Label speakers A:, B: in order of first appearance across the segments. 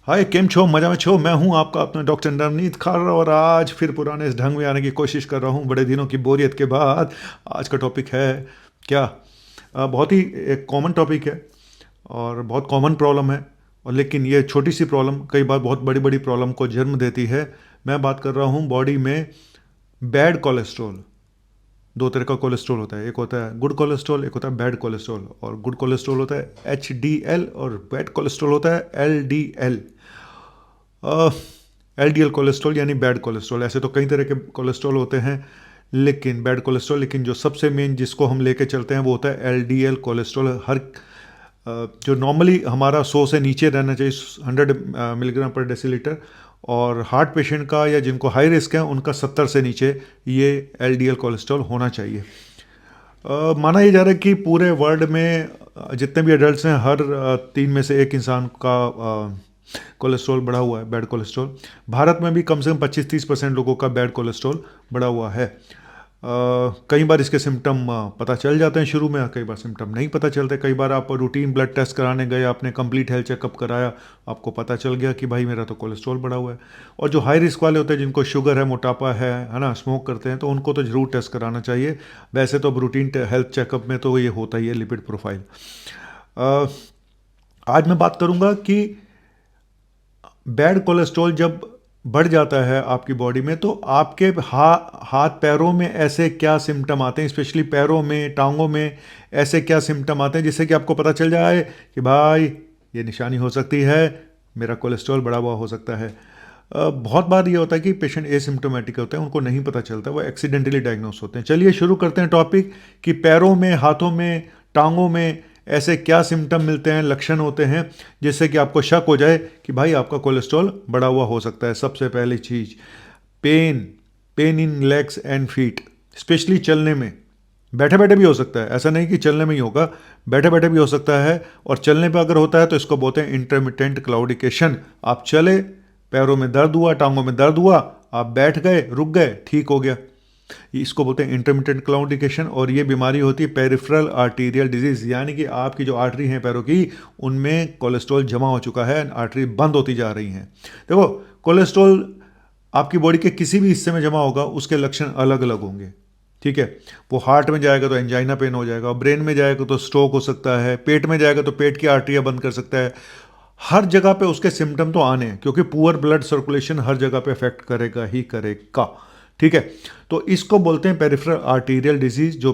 A: हाय, केम छो, मजा में छो। मैं हूं आपका अपना डॉक्टर नवनीत खार और आज फिर पुराने इस ढंग में आने की कोशिश कर रहा हूं बड़े दिनों की बोरियत के बाद। आज का टॉपिक है क्या, बहुत ही एक कॉमन टॉपिक है और बहुत कॉमन प्रॉब्लम है। और लेकिन ये छोटी सी प्रॉब्लम कई बार बहुत बड़ी बड़ी प्रॉब्लम को जन्म देती है। मैं बात कर रहा हूं बॉडी में बैड कोलेस्ट्रॉल। दो तरह का कोलेस्ट्रॉल होता है, एक होता है गुड कोलेस्ट्रॉल, एक होता है बैड कोलेस्ट्रॉल। और गुड कोलेस्ट्रॉल होता है HDL और बैड कोलेस्ट्रॉल होता है LDL। LDL कोलेस्ट्रॉल यानी बैड कोलेस्ट्रॉल। ऐसे तो कई तरह के कोलेस्ट्रॉल होते हैं, लेकिन बैड कोलेस्ट्रॉल, लेकिन जो सबसे मेन जिसको हम लेके चलते हैं वो होता है LDL कोलेस्ट्रॉल। जो नॉर्मली हमारा 100 से नीचे रहना चाहिए, 100 मिलीग्राम पर डेसीलीटर। और हार्ट पेशेंट का या जिनको हाई रिस्क है उनका 70 से नीचे ये LDL कोलेस्ट्रॉल होना चाहिए। माना ये जा रहा है कि पूरे वर्ल्ड में जितने भी एडल्ट्स हैं, हर 3 में से एक इंसान का कोलेस्ट्रॉल बढ़ा हुआ है, बैड कोलेस्ट्रॉल। भारत में भी कम से कम 25-30% लोगों का बैड कोलेस्ट्रॉल बढ़ा हुआ है। कई बार इसके सिम्टम पता चल जाते हैं शुरू में, कई बार सिम्टम नहीं पता चलते। कई बार आप रूटीन ब्लड टेस्ट कराने गए, आपने कंप्लीट हेल्थ चेकअप कराया, आपको पता चल गया कि भाई मेरा तो कोलेस्ट्रॉल बढ़ा हुआ है। और जो हाई रिस्क वाले होते हैं, जिनको शुगर है, मोटापा है ना, स्मोक करते हैं, तो उनको तो ज़रूर टेस्ट कराना चाहिए। वैसे तो अब रूटीन हेल्थ चेकअप में तो ये होता ही है, लिपिड प्रोफाइल। आज मैं बात करूंगा कि बैड कोलेस्ट्रॉल जब बढ़ जाता है आपकी बॉडी में तो आपके हाथ पैरों में ऐसे क्या सिम्टम आते हैं, स्पेशली पैरों में, टांगों में ऐसे क्या सिम्टम आते हैं जिससे कि आपको पता चल जाए कि भाई ये निशानी हो सकती है, मेरा कोलेस्ट्रॉल बढ़ा हुआ हो सकता है। बहुत बार ये होता है कि पेशेंट एसिम्टोमेटिक होते हैं, उनको नहीं पता चलता, वो एक्सीडेंटली डायग्नोस होते हैं। चलिए शुरू करते हैं टॉपिक कि पैरों में, हाथों में, टांगों में ऐसे क्या सिम्टम मिलते हैं, लक्षण होते हैं जिससे कि आपको शक हो जाए कि भाई आपका कोलेस्ट्रॉल बढ़ा हुआ हो सकता है। सबसे पहली चीज़, pain pain in legs and feet, specially चलने में। बैठे बैठे भी हो सकता है, ऐसा नहीं कि चलने में ही होगा, बैठे बैठे भी हो सकता है। और चलने पे अगर होता है तो इसको बोलते हैं इंटरमिटेंट क्लाउडिकेशन। आप चले, पैरों में दर्द हुआ, टांगों में दर्द हुआ, आप बैठ गए, रुक गए, ठीक हो गया। इसको बोलते हैं इंटरमिटेंट क्लाउडिकेशन। और ये बीमारी होती है पेरिफेरल आर्टीरियल डिजीज, यानी कि आपकी जो आर्टरी हैं पैरों की, उनमें कोलेस्ट्रॉल जमा हो चुका है, आर्टरी बंद होती जा रही हैं। देखो, कोलेस्ट्रॉल आपकी बॉडी के किसी भी हिस्से में जमा होगा, उसके लक्षण अलग अलग होंगे। ठीक है, वो हार्ट में जाएगा तो एंजाइना पेन हो जाएगा, ब्रेन में जाएगा तो स्ट्रोक हो सकता है, पेट में जाएगा तो पेट की आर्टरियाँ बंद कर सकता है। हर जगह पे उसके सिम्टम तो आने हैं, क्योंकि पुअर ब्लड सर्कुलेशन हर जगह पे अफेक्ट करेगा ही करेगा। ठीक है, तो इसको बोलते हैं पेरिफेरल आर्टीरियल डिजीज। जो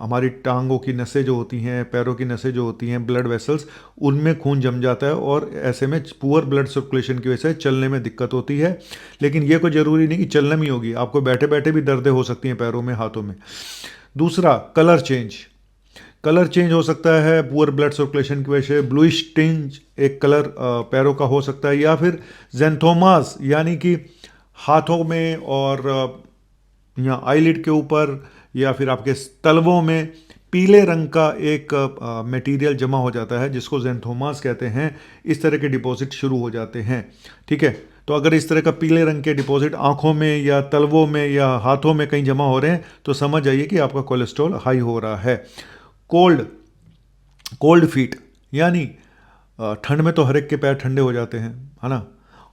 A: हमारी टांगों की नसें जो होती हैं, पैरों की नसें जो होती हैं, ब्लड वेसल्स, उनमें खून जम जाता है और ऐसे में पुअर ब्लड सर्कुलेशन की वजह से चलने में दिक्कत होती है। लेकिन ये कोई ज़रूरी नहीं कि चलने में ही होगी, आपको बैठे बैठे भी दर्दें हो सकती हैं पैरों में, हाथों में। दूसरा, कलर चेंज। कलर चेंज हो सकता है पुअर ब्लड सर्कुलेशन की वजह से, ब्लूइश टिंज एक कलर पैरों का हो सकता है। या फिर जेंथोमास, यानी कि हाथों में और या आईलिड के ऊपर या फिर आपके तलवों में पीले रंग का एक मटेरियल जमा हो जाता है, जिसको जेंथोमास कहते हैं। इस तरह के डिपॉजिट शुरू हो जाते हैं। ठीक है, तो अगर इस तरह का पीले रंग के डिपॉजिट आंखों में या तलवों में या हाथों में कहीं जमा हो रहे हैं तो समझ आइए कि आपका कोलेस्ट्रॉल हाई हो रहा है। कोल्ड कोल्ड फीट, यानी ठंड में तो हर एक के पैर ठंडे हो जाते हैं, है ना।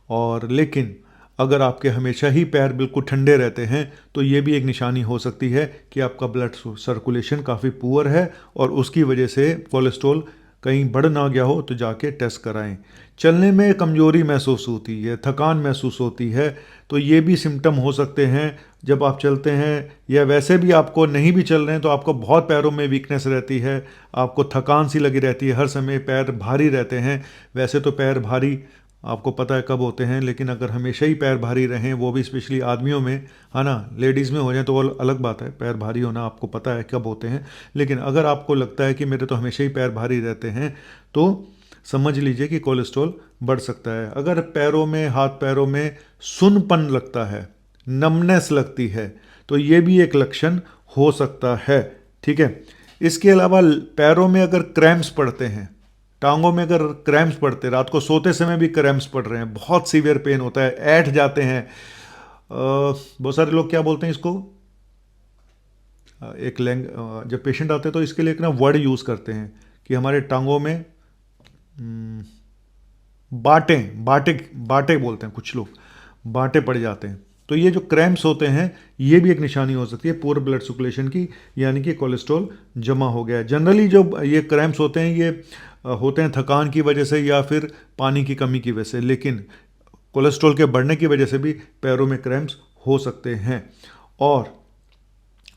A: और लेकिन अगर आपके हमेशा ही पैर बिल्कुल ठंडे रहते हैं तो ये भी एक निशानी हो सकती है कि आपका ब्लड सर्कुलेशन काफ़ी पुअर है और उसकी वजह से कोलेस्ट्रॉल कहीं बढ़ ना गया हो, तो जाके टेस्ट कराएं। चलने में कमजोरी महसूस होती है, थकान महसूस होती है, तो ये भी सिम्टम हो सकते हैं जब आप चलते हैं। या वैसे भी आपको नहीं भी चल रहे हैं तो आपको बहुत पैरों में वीकनेस रहती है, आपको थकान सी लगी रहती है, हर समय पैर भारी रहते हैं। वैसे तो पैर भारी आपको पता है कब होते हैं, लेकिन अगर हमेशा ही पैर भारी रहें, वो भी स्पेशली आदमियों में, है ना, लेडीज़ में हो जाए तो वो अलग बात है, पैर भारी होना आपको पता है कब होते हैं। लेकिन अगर आपको लगता है कि मेरे तो हमेशा ही पैर भारी रहते हैं, तो समझ लीजिए कि कोलेस्ट्रॉल बढ़ सकता है। अगर पैरों में, हाथ पैरों में सुन्नपन लगता है, नमनेस लगती है, तो ये भी एक लक्षण हो सकता है। ठीक है, इसके अलावा पैरों में अगर क्रैम्प्स पड़ते हैं, टांगों में अगर क्रैम्प्स पड़ते, रात को सोते समय भी क्रैम्प्स पड़ रहे हैं, बहुत सीवियर पेन होता है, ऐंठ जाते हैं। बहुत सारे लोग क्या बोलते हैं इसको, एक लैंग जब पेशेंट आते हैं तो इसके लिए एक ना वर्ड यूज़ करते हैं कि हमारे टांगों में बाटे बाटे बाटे बोलते हैं कुछ लोग, बाटे पड़ जाते हैं। तो ये जो क्रैम्प्स होते हैं ये भी एक निशानी हो सकती है पुअर ब्लड सर्कुलेशन की, यानी कि कोलेस्ट्रॉल जमा हो गया है। जनरली जो ये क्रैम्प्स होते हैं ये होते हैं थकान की वजह से या फिर पानी की कमी की वजह से, लेकिन कोलेस्ट्रॉल के बढ़ने की वजह से भी पैरों में क्रैम्प्स हो सकते हैं। और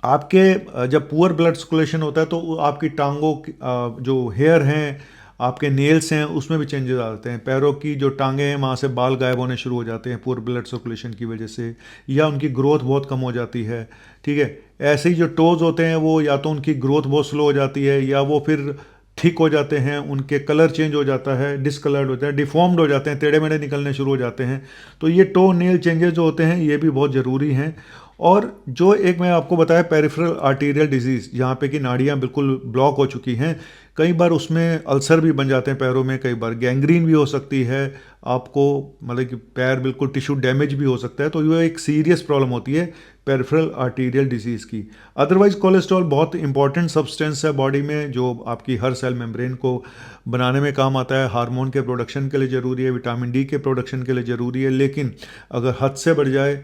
A: आपके जब पुअर ब्लड सर्कुलेशन होता है तो आपकी टांगों जो हेयर हैं, आपके नेल्स हैं, उसमें भी चेंजेस आते हैं। पैरों की जो टांगें हैं वहाँ से बाल गायब होने शुरू हो जाते हैं पुअर ब्लड सर्कुलेशन की वजह से, या उनकी ग्रोथ बहुत कम हो जाती है। ठीक है, ऐसे ही जो टोज होते हैं वो या तो उनकी ग्रोथ बहुत स्लो हो जाती है या वो फिर थिक हो जाते हैं, उनके कलर चेंज हो जाता है, डिसकलर्ड हो जाता है, डिफॉर्म्ड हो जाते हैं, टेढ़े मेढ़े निकलने शुरू हो जाते हैं। तो ये टो नेल चेंजेस जो होते हैं ये भी बहुत ज़रूरी हैं। और जो एक मैं आपको बताया पेरिफेरल आर्टीरियल डिजीज़, जहाँ पे कि नाड़ियाँ बिल्कुल ब्लॉक हो चुकी हैं, कई बार उसमें अल्सर भी बन जाते हैं पैरों में, कई बार गैंग्रीन भी हो सकती है आपको, मतलब कि पैर बिल्कुल टिश्यू डैमेज भी हो सकता है। तो ये एक सीरियस प्रॉब्लम होती है पेरिफेरल आर्टीरियल डिजीज़ की। अदरवाइज कोलेस्ट्रॉल बहुत इंपॉर्टेंट सब्सटेंस है बॉडी में, जो आपकी हर सेल मेम्ब्रेन को बनाने में काम आता है, हार्मोन के प्रोडक्शन के लिए ज़रूरी है, विटामिन डी के प्रोडक्शन के लिए ज़रूरी है। लेकिन अगर हद से बढ़ जाए,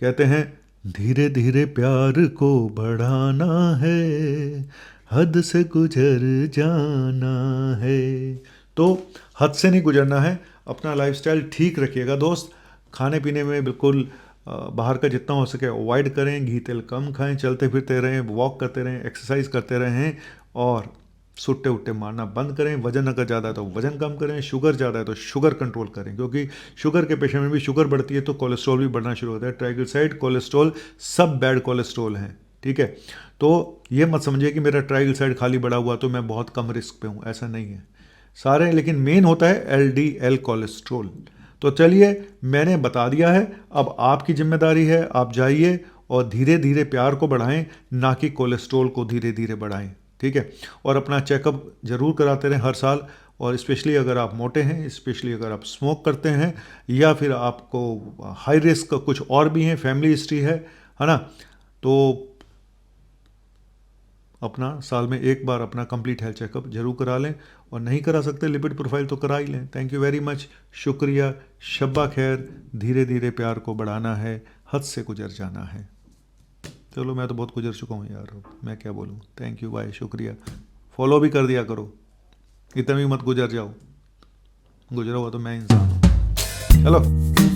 A: कहते हैं धीरे धीरे प्यार को बढ़ाना है, हद से गुजर जाना है। तो हद से नहीं गुजरना है, अपना लाइफस्टाइल ठीक रखिएगा दोस्त। खाने पीने में बिल्कुल बाहर का जितना हो सके अवॉइड करें, घी तेल कम खाएं, चलते फिरते रहें, वॉक करते रहें, एक्सरसाइज करते रहें, और सुट्टे उट्टे मारना बंद करें। वजन अगर ज़्यादा है तो वजन कम करें, शुगर ज़्यादा है तो शुगर कंट्रोल करें, क्योंकि शुगर के पेशेंट में भी शुगर बढ़ती है तो कोलेस्ट्रॉल भी बढ़ना शुरू होता है। ट्राइग्लिसराइड, कोलेस्ट्रॉल सब बैड कोलेस्ट्रॉल हैं। ठीक है, तो ये मत समझिए कि मेरा ट्राइग्लिसराइड खाली बढ़ा हुआ तो मैं बहुत कम रिस्क पे हूँ, ऐसा नहीं है सारे। लेकिन मेन होता है एलडीएल कोलेस्ट्रॉल। तो चलिए, मैंने बता दिया है, अब आपकी जिम्मेदारी है, आप जाइए और धीरे धीरे प्यार को बढ़ाएं, ना कि कोलेस्ट्रॉल को धीरे धीरे बढ़ाएं। ठीक है, और अपना चेकअप ज़रूर कराते रहें हर साल। और स्पेशली अगर आप मोटे हैं, स्पेशली अगर आप स्मोक करते हैं, या फिर आपको हाई रिस्क कुछ और भी हैं, फैमिली हिस्ट्री है ना, तो अपना साल में एक बार अपना कंप्लीट हेल्थ चेकअप जरूर करा लें। और नहीं करा सकते लिपिड प्रोफाइल तो करा ही लें। थैंक यू वेरी मच, शुक्रिया, शब्बा खैर। धीरे धीरे प्यार को बढ़ाना है, हद से गुजर जाना है। चलो, मैं तो बहुत गुजर चुका हूँ यार, मैं क्या बोलूँ। थैंक यू, बाय, शुक्रिया। फॉलो भी कर दिया करो, इतना भी मत गुजर जाओ, गुजरा हुआ तो मैं इंसान हूँ। चलो।